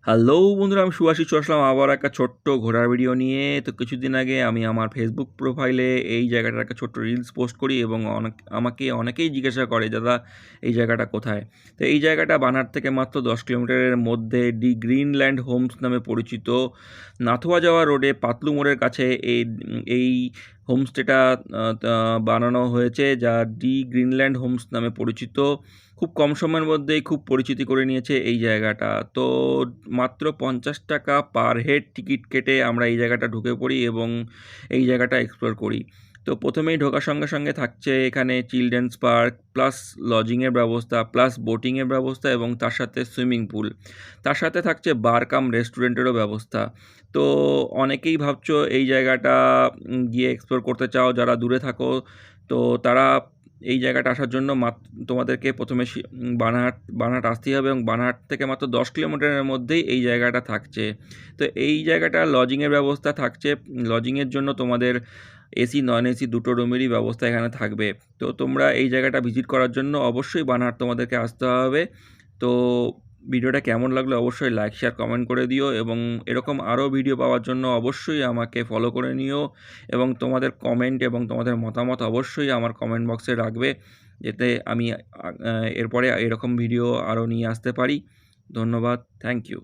Hello বন্ধুরা, আমি সুভাষিস চলে আসলাম আবার একটা ছোট্ট ঘোরার ভিডিও নিয়ে। তো কিছুদিন আগে আমি আমার ফেসবুক প্রোফাইলে এই জায়গাটার একটা ছোট্ট রিলস পোস্ট করি এবং আমাকে অনেকেই জিজ্ঞাসা করে, দাদা এই জায়গাটা কোথায়। তো এই জায়গাটা বানহাট থেকে মাত্র 10 কিলোমিটারের মধ্যে ডি গ্রিনল্যান্ড হোমস নামে পরিচিত, নাথুয়া যাওয়া রোডে পাতলু মোড়ের কাছে এই হোমস্টেটা বানানো হয়েছে, যা ডি গ্রিনল্যান্ড হোমস নামে পরিচিত। খুব কম সময়ের মধ্যেই খুব পরিচিতি করে নিয়েছে এই জায়গাটা। তো মাত্র 50 টাকা পার হেড টিকিট কেটে আমরা এই জায়গাটা ঢুকে পড়ি এবং এই জায়গাটা এক্সপ্লোর করি। তো প্রথমেই ঢোকার সঙ্গে সঙ্গে থাকছে এখানে চিলড্রেন্স পার্ক, প্লাস লজিংয়ের ব্যবস্থা, প্লাস বোটিংয়ের ব্যবস্থা এবং তার সাথে সুইমিং পুল। তার সাথে থাকছে বার কাম রেস্টুরেন্টেরও ব্যবস্থা। তো অনেকেই ভাবছো এই জায়গাটা গিয়ে এক্সপ্লোর করতে চাও, যারা দূরে থাকো। তো তারা এই জায়গাটা আসার জন্য তোমাদেরকে প্রথমে বানহাট আসতেই হবে এবং বানহাট থেকে মাত্র 10 কিলোমিটারের মধ্যেই এই জায়গাটা থাকছে। তো এই জায়গাটা লজিংয়ের ব্যবস্থা থাকছে। লজিংয়ের জন্য তোমাদের এসি নন এসি দুটো রুমেরই ব্যবস্থা এখানে থাকবে। তো তোমরা এই জায়গাটা ভিজিট করার জন্য অবশ্যই বানহাট তোমাদেরকে আসতে হবে। তো ভিডিওটা কেমন লাগলো অবশ্যই লাইক শেয়ার কমেন্ট করে দিও এবং এরকম আরও ভিডিও পাওয়ার জন্য অবশ্যই আমাকে ফলো করে নিও এবং তোমাদের কমেন্ট এবং তোমাদের মতামত অবশ্যই আমার কমেন্ট বক্সে রাখবে, যাতে আমি এরপরে এরকম ভিডিও আরও নিয়ে আসতে পারি। ধন্যবাদ, থ্যাংক ইউ।